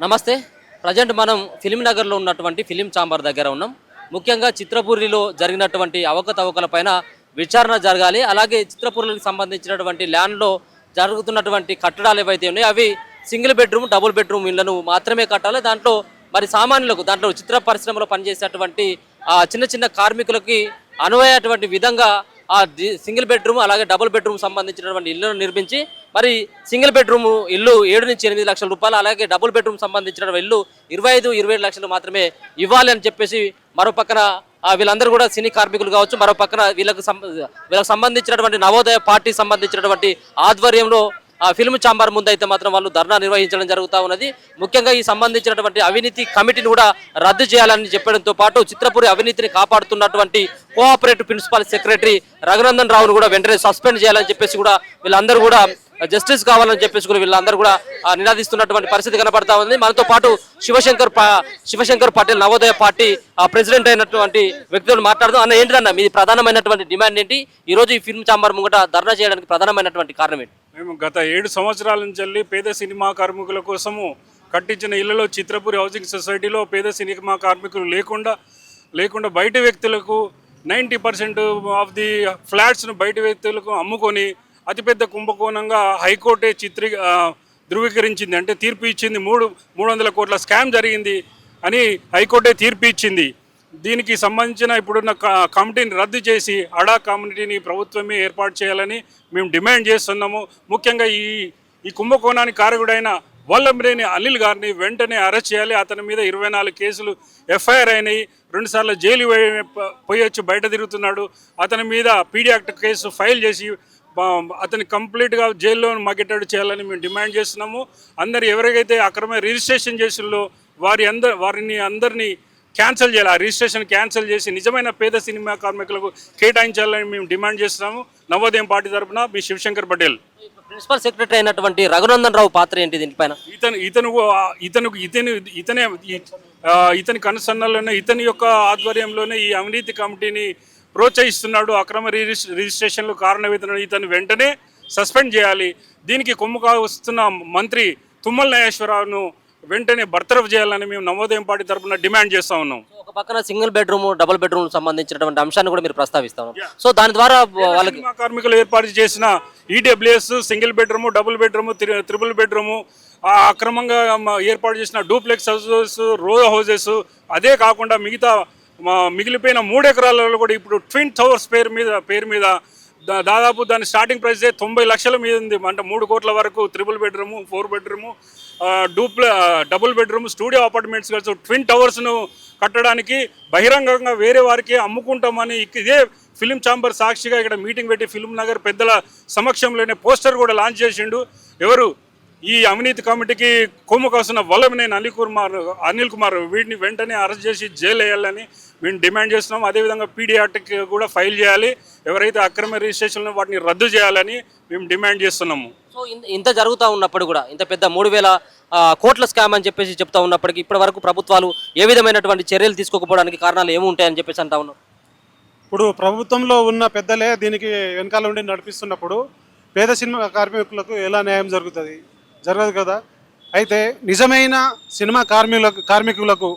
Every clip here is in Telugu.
నమస్తే. ప్రజెంట్ మనం ఫిలిం నగర్లో ఉన్నటువంటి ఫిలిం ఛాంబర్ దగ్గర ఉన్నాం. ముఖ్యంగా చిత్రపూరిలో జరిగినటువంటి అవకతవకల పైన విచారణ జరగాలి. అలాగే చిత్రపూరికి సంబంధించినటువంటి ల్యాండ్లో జరుగుతున్నటువంటి కట్టడాలు ఏవైతే ఉన్నాయో అవి సింగిల్ బెడ్రూమ్, డబుల్ బెడ్రూమ్ ఇళ్లను మాత్రమే కట్టాలి. దాంట్లో మరి సామాన్యులకు, దాంట్లో చిత్ర పరిశ్రమలో పనిచేసేటువంటి చిన్న చిన్న కార్మికులకి అనువయ్యేటువంటి విధంగా సింగిల్ బెడ్రూమ్ అలాగే డబుల్ బెడ్రూమ్ సంబంధించినటువంటి ఇల్లును నిర్మించి మరి సింగిల్ బెడ్రూమ్ ఇల్లు 7 నుంచి 8 లక్షల రూపాయలు, అలాగే డబుల్ బెడ్రూమ్ సంబంధించిన ఇల్లు 25-27 లక్షలు మాత్రమే ఇవ్వాలి అని చెప్పేసి మరో పక్కన వీళ్ళందరూ కూడా సినీ కార్మికులు కావచ్చు, మరో పక్కన వీళ్ళకి సంబంధించినటువంటి నవోదయ పార్టీ సంబంధించినటువంటి ఆధ్వర్యంలో ఫిల్మ్ ఛాంబర్ ముందు అయితే మాత్రం వాళ్ళు ధర్నా నిర్వహించడం జరుగుతూ ఉన్నది. ముఖ్యంగా ఈ సంబంధించినటువంటి అవినీతి కమిటీని కూడా రద్దు చేయాలని చెప్పడంతో పాటు చిత్రపూరి అవినీతిని కాపాడుతున్నటువంటి కోఆపరేటివ్ ప్రిన్సిపల్ సెక్రటరీ రఘునందన్ రావును కూడా వెంటనే సస్పెండ్ చేయాలని చెప్పేసి కూడా వీళ్ళందరూ కూడా జస్టిస్ కావాలని చెప్పేసి కూడా వీళ్ళందరూ కూడా నినాదిస్తున్నటువంటి పరిస్థితి కనబడతా ఉంది. మనతో పాటు శివశంకర్ పటేల్ నవోదయ పార్టీ ప్రెసిడెంట్ అయినటువంటి వ్యక్తులను మాట్లాడుతూ అన్న, ఏంటన్నా మీది ప్రధానమైనటువంటి డిమాండ్ ఏంటి? ఈ రోజు ఈ ఫిల్మ్ ఛాంబర్ ముంగట ధర్నా చేయడానికి ప్రధానమైనటువంటి కారణం ఏంటి? మేము గత 7 సంవత్సరాల నుంచి పేద సినిమా కార్మికుల కోసము కట్టించిన ఇళ్లలో చిత్రపూరి హౌసింగ్ సొసైటీలో పేద సినిమా కార్మికులు లేకుండా బయట వ్యక్తులకు 90% ఆఫ్ ది ఫ్లాట్స్ను బయట వ్యక్తులకు అమ్ముకొని అతిపెద్ద కుంభకోణంగా హైకోర్టే ధృవీకరించింది. అంటే తీర్పు ఇచ్చింది. 300 కోట్ల స్కామ్ జరిగింది అని హైకోర్టే తీర్పు ఇచ్చింది. దీనికి సంబంధించిన ఇప్పుడున్న కమిటీని రద్దు చేసి అడా కమిటీని ప్రభుత్వమే ఏర్పాటు చేయాలని మేము డిమాండ్ చేస్తున్నాము. ముఖ్యంగా ఈ కుంభకోణానికి కారకుడైన వల్లభనేని అనిల్ గారిని వెంటనే అరెస్ట్ చేయాలి. అతని మీద 24 కేసులు ఎఫ్ఐఆర్ అయినాయి. 2 సార్లు జైలు పోయొచ్చు, బయట తిరుగుతున్నాడు. అతని మీద పీడీ యాక్ట్ కేసు ఫైల్ చేసి అతని కంప్లీట్గా జైల్లో మగ్గేటట్టు చేయాలని మేము డిమాండ్ చేస్తున్నాము. ఎవరికైతే అక్రమ రిజిస్ట్రేషన్ చేసిందో వారిని అందరినీ క్యాన్సిల్ చేయాలి. ఆ రిజిస్ట్రేషన్ క్యాన్సిల్ చేసి నిజమైన పేద సినిమా కార్మికులకు కేటాయించాలని మేము డిమాండ్ చేస్తున్నాము. నవోదయం పార్టీ తరఫున మీ శివశంకర్ పటేల్. ప్రిన్సిపల్ సెక్రటరీ అయినటువంటి రఘునందన్ రావు పాత్ర ఏంటి దీనిపైన? ఇతని కనుసన్నల్లోనే, ఇతని యొక్క ఆధ్వర్యంలోనే ఈ అవినీతి కమిటీని ప్రోత్సహిస్తున్నాడు. అక్రమ రిజిస్ట్రేషన్లు కారణం ఇతను వెంటనే సస్పెండ్ చేయాలి. దీనికి కొమ్ము కావస్తున్న మంత్రి తుమ్మల నాగేశ్వరరావును వెంటనే బర్తరఫ్ చేయాలని మేము నవోదయం పార్టీ తరఫున డిమాండ్ చేస్తా ఉన్నాం. ఒక పక్కన సింగిల్ బెడ్రూమ్, డబుల్ బెడ్రూమ్ సంబంధించినటువంటి అంశాన్ని కూడా మీరు ప్రస్తావిస్తాం. సో దాని ద్వారా వాళ్ళకి కార్మికులు ఏర్పాటు చేసిన EWS single bedroom, double bedroom, triple bedroom, అక్రమంగా ఏర్పాటు చేసిన డూప్లెక్స్ హౌసెస్, రో హౌసెస్, అదే కాకుండా మిగిలిపోయిన 3 ఎకరాలలో కూడా ఇప్పుడు ట్విన్ టవర్స్ పేరు మీద దాదాపు దాని స్టార్టింగ్ ప్రైస్ 90 లక్షల మీద ఉంది. అంటే 3 కోట్ల వరకు triple bedroom, 4 bedroom, double bedroom, studio apartments కలిసి ట్విన్ టవర్స్ను కట్టడానికి బహిరంగంగా వేరే వారికి అమ్ముకుంటామని ఇదే ఫిలిం ఛాంబర్ సాక్షిగా ఇక్కడ మీటింగ్ పెట్టి ఫిలిం నగర్ పెద్దల సమక్షంలోనే పోస్టర్ కూడా లాంచ్ చేసిండు. ఈ అవినీతి కమిటీకి కొమ్ము కాసిన వల్లభనేని అనిల్ కుమార్ వీటిని వెంటనే అరెస్ట్ చేసి జైలు వేయాలని మేము డిమాండ్ చేస్తున్నాం. అదేవిధంగా పీడీ యాక్ట్ కూడా ఫైల్ చేయాలి. ఎవరైతే అక్రమ రిజిస్ట్రేషన్లో వాటిని రద్దు చేయాలని మేము డిమాండ్ చేస్తున్నాము. సో ఇంత జరుగుతూ ఉన్నప్పుడు కూడా, ఇంత పెద్ద 3000 కోట్ల స్కామ్ అని చెప్పేసి చెప్తా ఉన్నప్పటికీ ఇప్పటి వరకు ప్రభుత్వాలు ఏ విధమైనటువంటి చర్యలు తీసుకోకపోవడానికి కారణాలు ఏముంటాయని చెప్పేసి అంటా ఉన్నాం. ఇప్పుడు ప్రభుత్వంలో ఉన్న పెద్దలే దీనికి వెనకాల ఉండి నడిపిస్తున్నప్పుడు పేద సినిమా కార్మికులకు ఎలా న్యాయం జరగదు కదా. అయితే నిజమైన సినిమా కార్మికులకు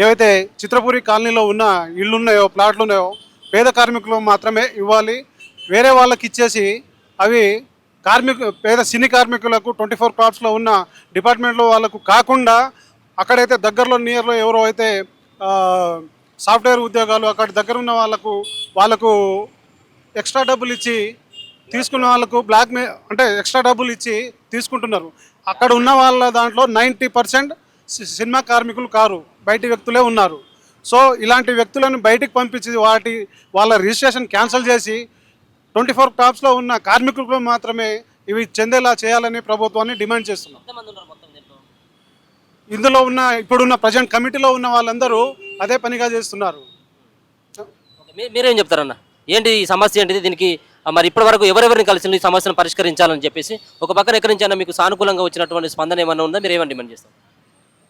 ఏవైతే చిత్రపూరి కాలనీలో ఉన్న ఇళ్ళు ఉన్నాయో, ప్లాట్లు ఉన్నాయో, పేద కార్మికులు మాత్రమే ఇవ్వాలి. వేరే వాళ్ళకి ఇచ్చేసి అవి పేద సినీ కార్మికులకు 24 క్రాఫ్ట్స్లో ఉన్న డిపార్ట్మెంట్లో వాళ్ళకు కాకుండా అక్కడైతే దగ్గరలో నియర్లో ఎవరో అయితే సాఫ్ట్వేర్ ఉద్యోగాలు అక్కడ దగ్గర ఉన్న వాళ్ళకు ఎక్స్ట్రా డబ్బులు ఇచ్చి తీసుకున్న వాళ్ళకు అంటే ఎక్స్ట్రా డబ్బులు ఇచ్చి తీసుకుంటున్నారు. అక్కడ ఉన్న వాళ్ళ దాంట్లో 90% సినిమా కార్మికులు కారు, బయటి వ్యక్తులే ఉన్నారు. సో ఇలాంటి వ్యక్తులను బయటికి పంపించి వాళ్ళ రిజిస్ట్రేషన్ క్యాన్సిల్ చేసి 24 క్రాఫ్ట్స్లో ఉన్న కార్మికులకు మాత్రమే ఇవి చెందేలా చేయాలని ప్రభుత్వాన్ని డిమాండ్ చేస్తున్నాం. ఇందులో ఇప్పుడున్న ప్రజెంట్ కమిటీలో ఉన్న వాళ్ళందరూ అదే పనిగా చేస్తున్నారు. మీరేం చెప్తారన్న? ఏంటి ఈ సమస్య ఏంటిది? దీనికి మరి ఇప్పటి వరకు ఎవరెవరిని కలిసి ఈ సమస్యను పరిష్కరించాలని చెప్పేసి ఒక పక్కన ఎక్కడి నుంచి మీకు సానుకూలంగా వచ్చినటువంటి స్పందన ఏమన్నా ఉందా? మీరు ఏమని డిమాండ్ చేస్తారు?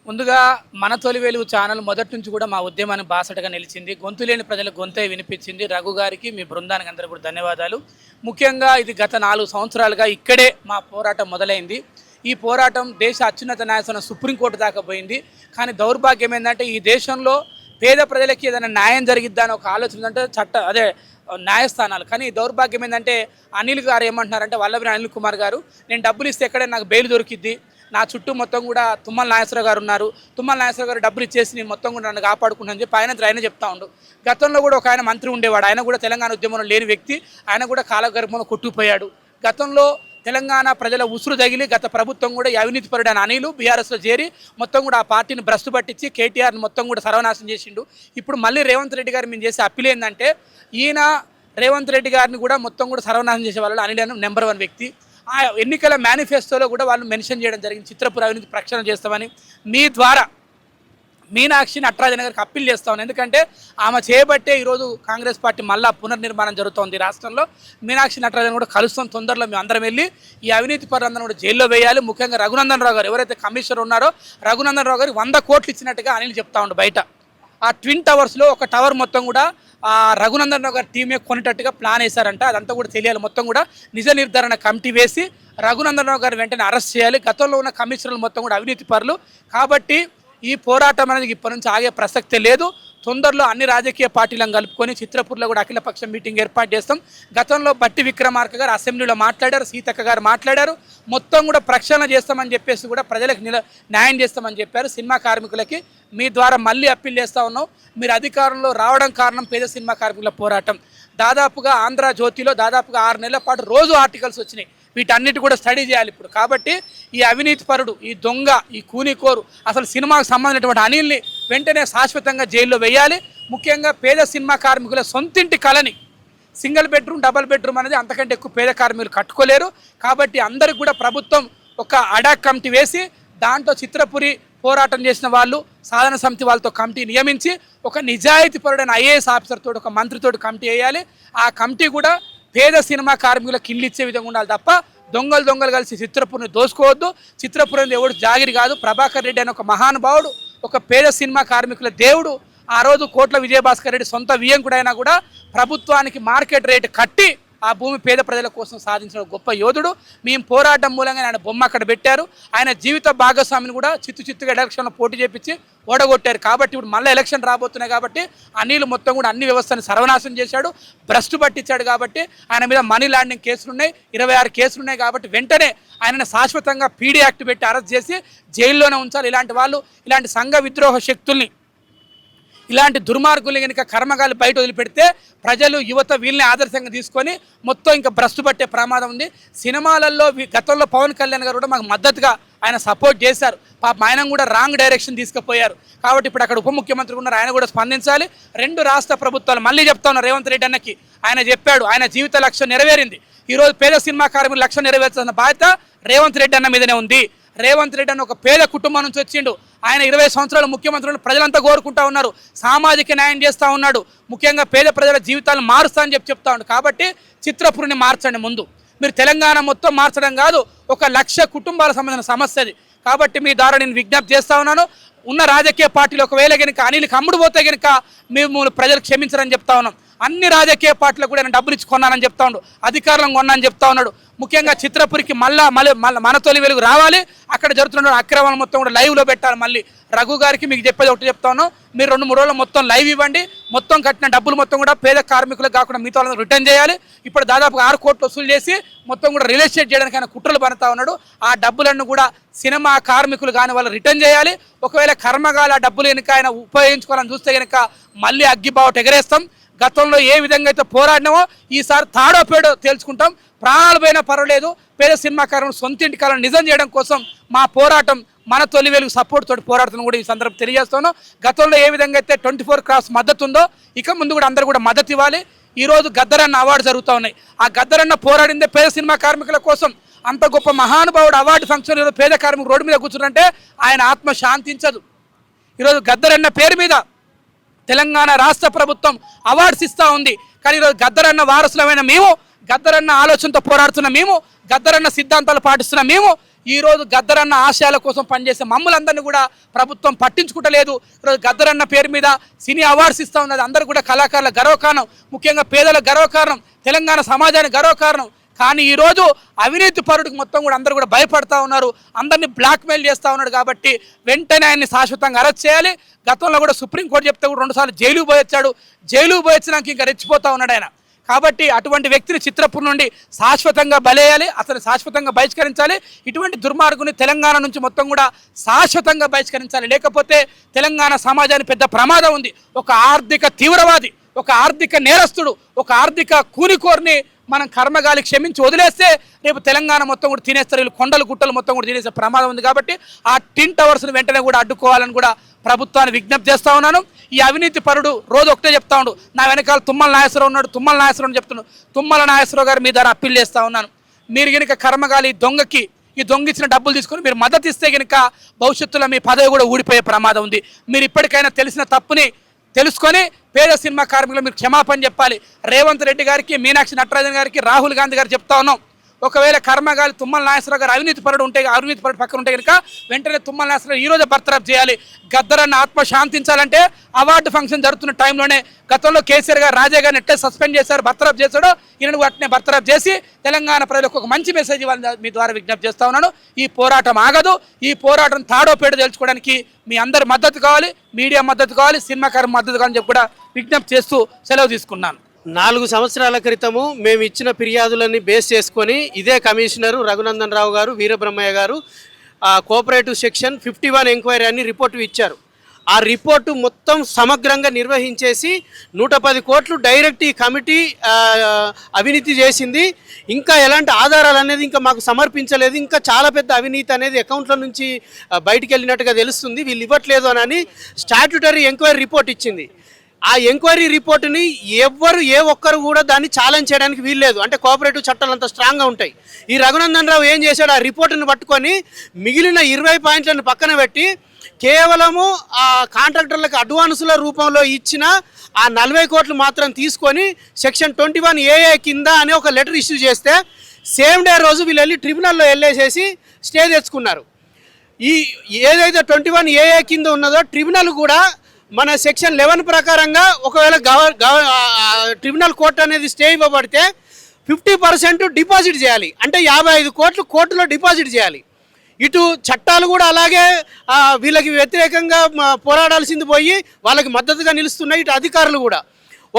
ముందుగా మన తొలి వెలుగు ఛానల్ మొదటి నుంచి కూడా మా ఉద్యమాన్ని బాసటగా నిలిచింది. గొంతు లేని ప్రజలకు గొంతే వినిపించింది. రఘు గారికి, మీ బృందానికి అందరూ కూడా ధన్యవాదాలు. ముఖ్యంగా ఇది గత 4 సంవత్సరాలుగా ఇక్కడే మా పోరాటం మొదలైంది. ఈ పోరాటం దేశ అత్యున్నత న్యాయస్థానం సుప్రీంకోర్టు దాకా పోయింది. కానీ దౌర్భాగ్యం ఏంటంటే ఈ దేశంలో పేద ప్రజలకి ఏదైనా న్యాయం జరిగిద్దా అని ఒక ఆలోచన అంటే న్యాయస్థానాలు. కానీ దౌర్భాగ్యం ఏంటంటే అనిల్ గారు ఏమంటున్నారంటే, వల్లభనేని అనిల్ కుమార్ గారు, నేను డబ్బులు ఇస్తే ఎక్కడైనా నాకు బెయిల్ దొరికిద్ది, నా చుట్టూ మొత్తం కూడా తుమ్మల నాగేశ్వరరావు గారు ఉన్నారు, తుమ్మల నాగేశ్వరరావు గారు డబ్బులు ఇచ్చేసి నేను మొత్తం కూడా నన్ను కాపాడుకుంటానని చెప్పి ఆయన చెప్తా ఉండు. గతంలో కూడా ఒక ఆయన మంత్రి ఉండేవాడు, ఆయన కూడా తెలంగాణ ఉద్యమంలో లేని వ్యక్తి, ఆయన కూడా కాలగర్భంలో కొట్టుకుపోయాడు. గతంలో తెలంగాణ ప్రజల ఉసురు తగిలి గత ప్రభుత్వం కూడా అవినీతి పరుడైన అనిలు బీఆర్ఎస్లో చేరి మొత్తం కూడా ఆ పార్టీని భ్రష్టు పట్టించి కేటీఆర్ని మొత్తం కూడా సర్వనాశనం చేసిండు. ఇప్పుడు మళ్ళీ రేవంత్ రెడ్డి గారు మేము చేసే అప్పీల్ ఏంటంటే, ఈయన రేవంత్ రెడ్డి గారిని కూడా మొత్తం కూడా సర్వనాశనం చేసే వాళ్ళు అనిల్ అని నెంబర్ 1 వ్యక్తి. ఆ ఎన్నికల మేనిఫెస్టోలో కూడా వాళ్ళు మెన్షన్ చేయడం జరిగింది, చిత్రపుర అవినీతి ప్రక్షాళన చేస్తామని. మీ ద్వారా మీనాక్షి నటరాజన్ గారికి అప్పీల్ చేస్తాను. ఎందుకంటే ఆమె చేయబట్టే ఈరోజు కాంగ్రెస్ పార్టీ మళ్ళా పునర్నిర్మాణం జరుగుతోంది రాష్ట్రంలో. మీనాక్షి నటరాజన్ కూడా కలుస్తాం తొందరలో. మేము అందరం వెళ్ళి ఈ అవినీతి పరులందరూ కూడా జైల్లో వేయాలి. ముఖ్యంగా రఘునందన్ రావు గారు ఎవరైతే కమిషనర్ ఉన్నారో, రఘునందన్ రావు గారు 100 కోట్లు ఇచ్చినట్టుగా అనిల్ చెప్తా ఉండు బయట. ఆ ట్విన్ టవర్స్లో ఒక టవర్ మొత్తం కూడా ఆ రఘునందన్ రావు గారి టీమే కొనేటట్టుగా ప్లాన్ వేశారంట. అదంతా కూడా తెలియాలి. మొత్తం కూడా నిజ నిర్ధారణ కమిటీ వేసి రఘునందన్ రావు గారు వెంటనే అరెస్ట్ చేయాలి. గతంలో ఉన్న కమిషనర్లు మొత్తం కూడా అవినీతి పరులు. కాబట్టి ఈ పోరాటం అనేది ఇప్పటి నుంచి ఆగే ప్రసక్తే లేదు. తొందరలో అన్ని రాజకీయ పార్టీలను కలుపుకొని చిత్రపూర్లో కూడా అఖిలపక్ష మీటింగ్ ఏర్పాటు చేస్తాం. గతంలో బట్టి విక్రమార్క గారు అసెంబ్లీలో మాట్లాడారు, సీతక్క గారు మాట్లాడారు. మొత్తం కూడా ప్రక్షాళన చేస్తామని చెప్పేసి కూడా ప్రజలకు న్యాయం చేస్తామని చెప్పారు. సినిమా కార్మికులకి మీ ద్వారా మళ్ళీ అప్పీల్ చేస్తూ ఉన్నాం. మీరు అధికారంలో రావడం కారణం పేద సినిమా కార్మికుల పోరాటం. దాదాపుగా ఆంధ్రజ్యోతిలో దాదాపుగా 6 నెలల పాటు రోజు ఆర్టికల్స్ వచ్చినాయి. వీటన్నిటి కూడా స్టడీ చేయాలి ఇప్పుడు. కాబట్టి ఈ అవినీతి పరుడు, ఈ దొంగ, ఈ కూనికోరు, అసలు సినిమాకు సంబంధించినటువంటి అనిల్ని వెంటనే శాశ్వతంగా జైల్లో వేయాలి. ముఖ్యంగా పేద సినిమా కార్మికుల సొంతింటి కళని, సింగిల్ బెడ్రూమ్, డబల్ బెడ్రూమ్ అనేది అంతకంటే ఎక్కువ పేద కార్మికులు కట్టుకోలేరు. కాబట్టి అందరికి కూడా ప్రభుత్వం ఒక అడాక్ కమిటీ వేసి దాంట్లో చిత్రపురి పోరాటం చేసిన వాళ్ళు, సాధన సమితి వాళ్ళతో కమిటీ నియమించి ఒక నిజాయితీ పరుడైన ఐఏఎస్ ఆఫీసర్ తోటి, ఒక మంత్రితోటి కమిటీ వేయాలి. ఆ కమిటీ కూడా పేద సినిమా కార్మికులకు ఇల్లు ఇచ్చే విధంగా ఉండాలి తప్ప దొంగలు కలిసి చిత్రపురిని దోసుకోవద్దు. చిత్రపురం ఎవడు జాగిరి కాదు. ప్రభాకర్ రెడ్డి అనే ఒక మహానుభావుడు, ఒక పేద సినిమా కార్మికుల దేవుడు. ఆ రోజు కోట్ల విజయభాస్కర్ రెడ్డి సొంత వియ్యంకుడైనా కూడా ప్రభుత్వానికి మార్కెట్ రేటు కట్టి ఆ భూమి పేద ప్రజల కోసం సాధించిన గొప్ప యోధుడు. మేము పోరాటం మూలంగా ఆయన బొమ్మ అక్కడ పెట్టారు. ఆయన జీవిత భాగస్వామిని కూడా చిత్తుగా ఎలక్షన్లో పోటీ చేపించి ఓడగొట్టారు. కాబట్టి ఇప్పుడు మళ్ళీ ఎలక్షన్ రాబోతున్నాయి కాబట్టి అనిల్ మొత్తం కూడా అన్ని వ్యవస్థను సర్వనాశనం చేశాడు, భ్రష్టు పట్టించాడు. కాబట్టి ఆయన మీద మనీ లాండరింగ్ కేసులున్నాయి, 26 కేసులున్నాయి. కాబట్టి వెంటనే ఆయనను శాశ్వతంగా పీడీ యాక్ట్ పెట్టి అరెస్ట్ చేసి జైల్లోనే ఉంచాలి. ఇలాంటి వాళ్ళు, ఇలాంటి సంఘ విద్రోహ శక్తుల్ని, ఇలాంటి దుర్మార్గుల్ని కనుక కర్మగాలు బయట వదిలిపెడితే ప్రజలు, యువత వీళ్ళని ఆదర్శంగా తీసుకొని మొత్తం ఇంకా భ్రష్టు పట్టే ప్రమాదం ఉంది. సినిమాలలో గతంలో పవన్ కళ్యాణ్ గారు కూడా మాకు మద్దతుగా ఆయన సపోర్ట్ చేశారు. పాప ఆయన కూడా రాంగ్ డైరెక్షన్ తీసుకుపోయారు. కాబట్టి ఇప్పుడు అక్కడ ఉప ముఖ్యమంత్రి ఉన్నారు, ఆయన కూడా స్పందించాలి. 2 రాష్ట్ర ప్రభుత్వాలు, మళ్ళీ చెప్తా ఉన్నారు రేవంత్ రెడ్డి అన్నకి, ఆయన చెప్పాడు ఆయన జీవిత లక్ష్యం నెరవేరింది. ఈరోజు పేద సినిమా కార్మికుల లక్ష్యం నెరవేర్చాల్సిన బాధ్యత రేవంత్ రెడ్డి అన్న మీదనే ఉంది. రేవంత్ రెడ్డి అన్న ఒక పేద కుటుంబం నుంచి వచ్చిండు. ఆయన 20 సంవత్సరాల ముఖ్యమంత్రులను ప్రజలంతా కోరుకుంటా ఉన్నారు. సామాజిక న్యాయం చేస్తూ ఉన్నాడు. ముఖ్యంగా పేద ప్రజల జీవితాలను మారుస్తా అని చెప్తా ఉన్నాడు. కాబట్టి చిత్రపురిని మార్చండి. ముందు మీరు తెలంగాణ మొత్తం మార్చడం కాదు, 1 లక్ష కుటుంబాలకు సంబంధించిన సమస్య అది. కాబట్టి మీ ద్వారా నేను విజ్ఞప్తి చేస్తూ ఉన్నాను. ఉన్న రాజకీయ పార్టీలు ఒకవేళ కనుక అనిల్కి అమ్ముడు పోతే కనుక మేము ప్రజలు క్షమించరని చెప్తా ఉన్నాం. అన్ని రాజకీయ పార్టీలకు కూడా నేను డబ్బులు ఇచ్చి కొన్నానని చెప్తా ఉన్నాడు, అధికారులను కొన్నానని చెప్తా ఉన్నాడు. ముఖ్యంగా చిత్రపురికి మళ్ళీ మన తొలి వెలుగు రావాలి. అక్కడ జరుగుతున్న అక్రమాలు మొత్తం కూడా లైవ్లో పెట్టాలి. మళ్ళీ రఘు గారికి మీకు చెప్పేది ఒకటి చెప్తా ఉన్నాం, మీరు 2-3 రోజులు మొత్తం లైవ్ ఇవ్వండి. మొత్తం కట్టిన డబ్బులు మొత్తం కూడా పేద కార్మికులకు కాకుండా మిగతా వాళ్ళని రిటర్న్ చేయాలి. ఇప్పుడు దాదాపుగా 6 కోట్లు వసూలు చేసి మొత్తం కూడా రియల్ ఎస్టేట్ చేయడానికి ఆయన కుట్రలు పడతా ఉన్నాడు. ఆ డబ్బులను కూడా సినిమా కార్మికులు కానీ వాళ్ళు రిటర్న్ చేయాలి. ఒకవేళ కర్మగాల డబ్బులు కనుక ఆయన ఉపయోగించుకోవాలని చూస్తే కనుక మళ్ళీ అగ్గిబావుట ఎగరేస్తాం. గతంలో ఏ విధంగా అయితే పోరాడినామో ఈసారి తాడో పేడో తేల్చుకుంటాం. ప్రాణాలు పోయినా పర్వాలేదు. పేద సినిమా కార్మికులు సొంతింటి కళను నిజం చేయడం కోసం మా పోరాటం, మన తొలి వెలుగు సపోర్ట్ తోటి పోరాడుతున్న కూడా ఈ సందర్భం తెలియజేస్తున్నాం. గతంలో ఏ విధంగా అయితే 24 మద్దతు ఉందో ఇక ముందు కూడా అందరూ కూడా మద్దతు ఇవ్వాలి. ఈరోజు గద్దరన్న అవార్డు జరుగుతూ ఉన్నాయి. ఆ గద్దరన్న పోరాడిందే పేద సినిమా కార్మికుల కోసం. అంత గొప్ప మహానుభావుడు అవార్డు ఫంక్షన్ ఈరోజు పేద కార్మికులు రోడ్డు మీద కూర్చుంటే ఆయన ఆత్మ శాంతించదు. ఈరోజు గద్దరన్న పేరు మీద తెలంగాణ రాష్ట్ర ప్రభుత్వం అవార్డ్స్ ఇస్తూ ఉంది. కానీ ఈరోజు గద్దరన్న వారసులమైన మేము, గద్దరన్న ఆలోచనతో పోరాడుతున్న మేము, గద్దరన్న సిద్ధాంతాలు పాటిస్తున్న మేము, ఈరోజు గద్దరన్న ఆశయాల కోసం పనిచేసే మమ్మల్ని కూడా ప్రభుత్వం పట్టించుకుంటలేదు. ఈరోజు గద్దరన్న పేరు మీద సినీ అవార్డ్స్ ఇస్తూ ఉన్నది. అందరూ కూడా కళాకారుల గర్వకారణం, ముఖ్యంగా పేదల గర్వకారణం, తెలంగాణ సమాజానికి గర్వకారణం. కానీ ఈరోజు అవినీతి పరుడికి మొత్తం కూడా అందరూ కూడా భయపడతా ఉన్నారు, అందరినీ బ్లాక్మెయిల్ చేస్తూ ఉన్నాడు. కాబట్టి వెంటనే ఆయన్ని శాశ్వతంగా అరెస్ట్ చేయాలి. గతంలో కూడా సుప్రీంకోర్టు చెప్తే కూడా 2 సార్లు జైలుకు పోయొచ్చాడు. జైలుకు పోయొచ్చినాక ఇంకా రెచ్చిపోతూ ఉన్నాడు ఆయన. కాబట్టి అటువంటి వ్యక్తిని చిత్రపూర్ నుండి శాశ్వతంగా బలేయాలి, అతను శాశ్వతంగా బహిష్కరించాలి. ఇటువంటి దుర్మార్గుని తెలంగాణ నుంచి మొత్తం కూడా శాశ్వతంగా బహిష్కరించాలి. లేకపోతే తెలంగాణ సమాజానికి పెద్ద ప్రమాదం ఉంది. ఒక ఆర్థిక తీవ్రవాది, ఒక ఆర్థిక నేరస్తుడు, ఒక ఆర్థిక కూలికోరిని మనం కర్మగాలి క్షమించి వదిలేస్తే రేపు తెలంగాణ మొత్తం కూడా తినేస్తారు. వీళ్ళు కొండలు గుట్టలు మొత్తం కూడా తినేసే ప్రమాదం ఉంది. కాబట్టి ఆ టిన్ టవర్స్ని వెంటనే కూడా అడ్డుకోవాలని కూడా ప్రభుత్వాన్ని విజ్ఞప్తి చేస్తూ ఉన్నాను. ఈ అవినీతి పరుడు రోజు ఒకటే చెప్తా ఉండు, నా వెనకాల తుమ్మల నాగేశ్వరరావు ఉన్నాడు, తుమ్మల నాగేశ్వరరావు అని చెప్తున్నాడు. తుమ్మల నాగేశ్వరరావు గారు మీ ద్వారా అప్పీల్ చేస్తూ ఉన్నాను. మీరు కనుక కర్మగాలి దొంగకి ఈ దొంగ ఇచ్చిన డబ్బులు తీసుకొని మీరు మద్దతు ఇస్తే కనుక భవిష్యత్తులో మీ పదవి కూడా ఊడిపోయే ప్రమాదం ఉంది. మీరు ఇప్పటికైనా తెలిసిన తప్పుని తెలుసుకొని పేద సినిమా కార్మికులు మీరు క్షమాపణ చెప్పాలి. రేవంత్ రెడ్డి గారికి, మీనాక్షి నటరాజన్ గారికి, రాహుల్ గాంధీ గారు చెప్తా ఉన్నాం, ఒకవేళ కర్మగాలి తుమ్మల నాగేశ్వరరావు గారు అవినీతి పరుడు ఉంటే, అవినీతి పరుడు పక్కన ఉంటే కనుక వెంటనే తుమ్మల నాగేశ్వరరావు ఈ రోజే బర్తరఫ్ చేయాలి. గద్దరన్న ఆత్మ శాంతించాలంటే అవార్డు ఫంక్షన్ జరుగుతున్న టైంలోనే గతంలో కేసీఆర్ గారు రాజా గారిని ఎట్లా సస్పెండ్ చేశారు, బర్తరఫ్ చేశాడో ఈయన వాటిని బర్తరఫ్ చేసి తెలంగాణ ప్రజలకు ఒక మంచి మెసేజ్ ఇవ్వాలని మీ ద్వారా విజ్ఞప్తి చేస్తా ఉన్నాను. ఈ పోరాటం ఆగదు. ఈ పోరాటం తాడో పేడ తెలుసుకోవడానికి మీ అందరి మద్దతు కావాలి, మీడియా మద్దతు కావాలి, సినిమాకారు మద్దతు కావాలని చెప్పి కూడా విజ్ఞప్తి చేస్తూ సెలవు తీసుకున్నాను. 4 సంవత్సరాల క్రితము మేము ఇచ్చిన ఫిర్యాదులని బేస్ చేసుకొని ఇదే కమిషనరు రఘునందన్ రావు గారు, వీరబ్రహ్మయ్య గారు కోఆపరేటివ్ సెక్షన్ 51 ఎంక్వైరీ అని రిపోర్టు ఇచ్చారు. ఆ రిపోర్టు మొత్తం సమగ్రంగా నిర్వహించేసి 110 కోట్లు డైరెక్ట్ ఈ కమిటీ అవినీతి చేసింది. ఇంకా ఎలాంటి ఆధారాలు అనేది ఇంకా మాకు సమర్పించలేదు. ఇంకా చాలా పెద్ద అవినీతి అనేది అకౌంట్ల నుంచి బయటికి వెళ్ళినట్టుగా తెలుస్తుంది. వీళ్ళు ఇవ్వట్లేదు అని స్టాట్యుటరీ ఎంక్వైరీ రిపోర్ట్ ఇచ్చింది. ఆ ఎంక్వైరీ రిపోర్టుని ఏ ఒక్కరు కూడా దాన్ని ఛాలెంజ్ చేయడానికి వీల్లేదు. అంటే కోఆపరేటివ్ చట్టాలు అంత స్ట్రాంగ్గా ఉంటాయి. ఈ రఘునందన్ రావు ఏం చేశాడు, ఆ రిపోర్టును పట్టుకొని మిగిలిన 20 పాయింట్లను పక్కన పెట్టి కేవలము ఆ కాంట్రాక్టర్లకు అడ్వాన్సుల రూపంలో ఇచ్చిన ఆ 40 కోట్లు మాత్రం తీసుకొని సెక్షన్ 21AA కింద అనే ఒక లెటర్ ఇష్యూ చేస్తే సేమ్ డే రోజు వీళ్ళు వెళ్ళి ట్రిబ్యునల్లో వెళ్ళేసేసి స్టే తెచ్చుకున్నారు. ఈ ఏదైతే 21AA కింద ఉన్నదో ట్రిబ్యునల్ కూడా మన సెక్షన్ 11 ప్రకారంగా ఒకవేళ ట్రిబ్యునల్ కోర్టు అనేది స్టే ఇవ్వబడితే 50% డిపాజిట్ చేయాలి. అంటే 55 కోట్లు కోర్టులో డిపాజిట్ చేయాలి. ఇటు చట్టాలు కూడా అలాగే వీళ్ళకి వ్యతిరేకంగా పోరాడాల్సింది పోయి వాళ్ళకి మద్దతుగా నిలుస్తున్నాయి. ఇటు అధికారులు కూడా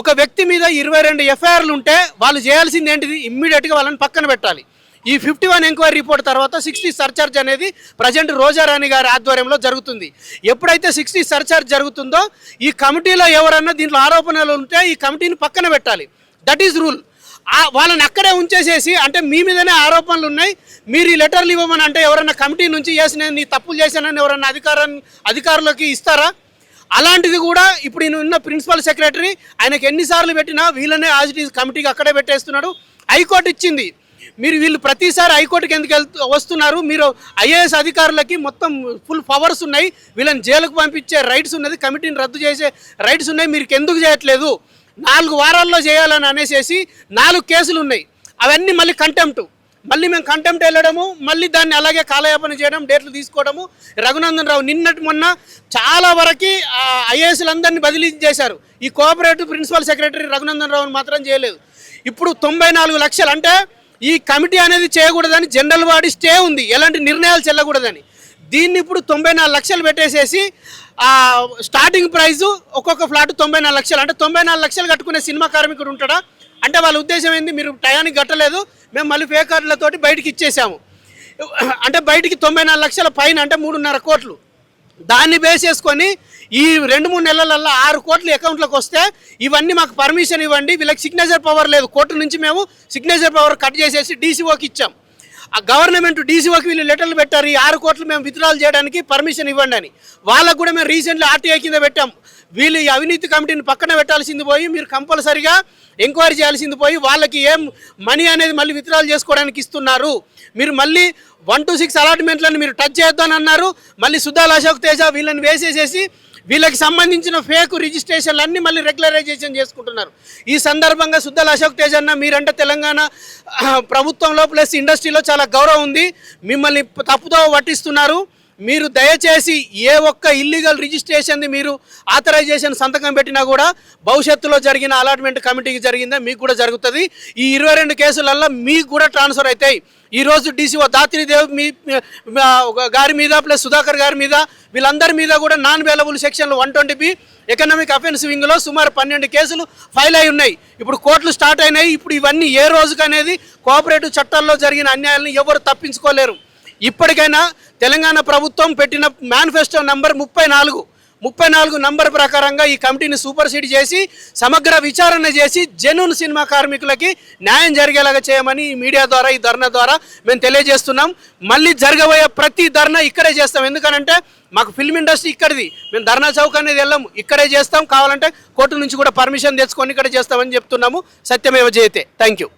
ఒక వ్యక్తి మీద 22 ఎఫ్ఐఆర్లు ఉంటే వాళ్ళు చేయాల్సింది ఏంటిది, ఇమ్మీడియట్గా వాళ్ళని పక్కన పెట్టాలి. ఈ 51 ఎంక్వైరీ రిపోర్ట్ తర్వాత 60 సర్చార్జ్ అనేది ప్రజెంట్ రోజారాణి గారి ఆధ్వర్యంలో జరుగుతుంది. ఎప్పుడైతే 60 సర్చార్జ్ జరుగుతుందో ఈ కమిటీలో ఎవరన్నా దీంట్లో ఆరోపణలు ఉంటే ఈ కమిటీని పక్కన పెట్టాలి. That is rule. వాళ్ళని అక్కడే ఉంచేసేసి అంటే మీ మీదనే ఆరోపణలు ఉన్నాయి, మీరు ఈ లెటర్లు ఇవ్వమని అంటే ఎవరన్నా కమిటీ నుంచి నీ తప్పులు చేశానని ఎవరన్నా అధికారులకి ఇస్తారా? అలాంటిది కూడా ఇప్పుడు ఉన్న ప్రిన్సిపల్ సెక్రటరీ ఆయనకు ఎన్నిసార్లు పెట్టినా వీళ్ళనే యాజ్ ఇట్ ఈజ్ కమిటీకి అక్కడే పెట్టేస్తున్నాడు. హైకోర్టు ఇచ్చింది. వీళ్ళు ప్రతిసారి హైకోర్టుకి ఎందుకు వస్తున్నారు? మీరు ఐఏఎస్ అధికారులకి మొత్తం ఫుల్ పవర్స్ ఉన్నాయి, వీళ్ళని జైలుకు పంపించే రైట్స్ ఉన్నది, కమిటీని రద్దు చేసే రైట్స్ ఉన్నాయి, మీరు ఎందుకు చేయట్లేదు? 4 వారాల్లో చేయాలని అనేసి 4 కేసులు ఉన్నాయి. అవన్నీ మళ్ళీ కంటెంప్ట్, మళ్ళీ మేము కంటెంప్ట్ వెళ్ళడము, మళ్ళీ దాన్ని అలాగే కాలయాపన చేయడం, డేట్లు తీసుకోవడము. రఘునందన్ రావు నిన్నటి మొన్న చాలా వరకు ఐఏఎస్లందరినీ బదిలీ చేశారు. ఈ కోఆపరేటివ్ ప్రిన్సిపల్ సెక్రటరీ రఘునందన్ రావుని మాత్రం చేయలేదు. ఇప్పుడు 94 లక్షలు అంటే ఈ కమిటీ అనేది చేయకూడదని జనరల్ బాడీ స్టే ఉంది, ఎలాంటి నిర్ణయాలు చెల్లకూడదని. దీన్ని ఇప్పుడు 94 లక్షలు పెట్టేసేసి స్టార్టింగ్ ప్రైజు ఒక్కొక్క ఫ్లాట్ 94 లక్షలు. అంటే 94 లక్షలు కట్టుకునే సినిమా కార్మికుడు ఉంటాడా? అంటే వాళ్ళ ఉద్దేశం ఏంది, మీరు టయానికి కట్టలేదు, మేము మళ్ళీ ఫేక్ కార్డులతోటి బయటికి ఇచ్చేసాము. అంటే బయటికి 94 లక్షల పైన అంటే 3.5 కోట్లు. దాన్ని బేస్ చేసుకొని ఈ 2-3 నెలలల్లో 6 కోట్లు అకౌంట్లోకి వస్తే ఇవన్నీ మాకు పర్మిషన్ ఇవ్వండి, వీళ్ళకి సిగ్నేచర్ పవర్ లేదు, కోర్టు నుంచి మేము సిగ్నేచర్ పవర్ కట్ చేసేసి డీసీఓకి ఇచ్చాం. ఆ గవర్నమెంట్ డీసీఓకి వీళ్ళు లెటర్లు పెట్టారు, ఈ 6 కోట్లు మేము విత్డ్రాల్ చేయడానికి పర్మిషన్ ఇవ్వండి అని. వాళ్ళకు కూడా మేము రీసెంట్లీ ఆర్టీఐ కింద పెట్టాం. వీళ్ళు ఈ అవినీతి కమిటీని పక్కన పెట్టాల్సింది పోయి మీరు కంపల్సరిగా ఎంక్వైరీ చేయాల్సింది పోయి వాళ్ళకి ఏం మనీ అనేది మళ్ళీ విత్డ్రాల్ చేసుకోవడానికి ఇస్తున్నారు. మీరు మళ్ళీ 1 to 6 అలాట్మెంట్లను మీరు టచ్ చేద్దామని అన్నారు. మళ్ళీ సుద్దాల అశోక్ తేజ వీళ్ళని వేసేసేసి వీళ్ళకి సంబంధించిన ఫేక్ రిజిస్ట్రేషన్లు అన్నీ మళ్ళీ రెగ్యులరైజేషన్ చేసుకుంటున్నారు. ఈ సందర్భంగా సుద్దాల అశోక్ తేజ అన్న మీరంటే తెలంగాణ ప్రభుత్వంలో ప్లస్ ఇండస్ట్రీలో చాలా గౌరవం ఉంది, మిమ్మల్ని తప్పుదో పట్టిస్తున్నారు. మీరు దయచేసి ఏ ఒక్క ఇల్లీగల్ రిజిస్ట్రేషన్ది మీరు ఆథరైజేషన్ సంతకం పెట్టినా కూడా భవిష్యత్తులో జరిగిన అలాట్మెంట్ కమిటీకి జరిగిందా మీకు కూడా జరుగుతుంది. ఈ 22 కేసులల్లో మీకు కూడా ట్రాన్స్ఫర్ అవుతాయి. ఈరోజు డీసీఓ దాత్రిదేవ్ గారి మీద ప్లస్ సుధాకర్ గారి మీద వీళ్ళందరి మీద కూడా నాన్ అవైలబుల్ సెక్షన్లు 120B ఎకనామిక్ అఫెన్స్ వింగ్లో సుమారు 12 కేసులు ఫైల్ అయి ఉన్నాయి. ఇప్పుడు కోర్టులు స్టార్ట్ అయినాయి. ఇప్పుడు ఇవన్నీ ఏ రోజుకు అనేది కోఆపరేటివ్ చట్టాల్లో జరిగిన అన్యాయాలను ఎవరు తప్పించుకోలేరు. ఇప్పటికైనా తెలంగాణ ప్రభుత్వం పెట్టిన మేనిఫెస్టో నంబర్ 34 నంబర్ ప్రకారంగా ఈ కమిటీని సూపర్సీడ్ చేసి సమగ్ర విచారణ చేసి జెన్యూన్ సినిమా కార్మికులకి న్యాయం జరిగేలాగా చేయమని ఈ మీడియా ద్వారా ఈ ధర్నా ద్వారా మేము తెలియజేస్తున్నాం. మళ్ళీ జరగబోయే ప్రతి ధర్నా ఇక్కడే చేస్తాం. ఎందుకనంటే మాకు ఫిల్మ్ ఇండస్ట్రీ ఇక్కడిది. మేము ధర్నా చౌక్ అనేది వెళ్ళాము, ఇక్కడే చేస్తాం. కావాలంటే కోర్టు నుంచి కూడా పర్మిషన్ తెచ్చుకొని ఇక్కడ చేస్తామని చెప్తున్నాము. సత్యమేవ జయతే. Thank you.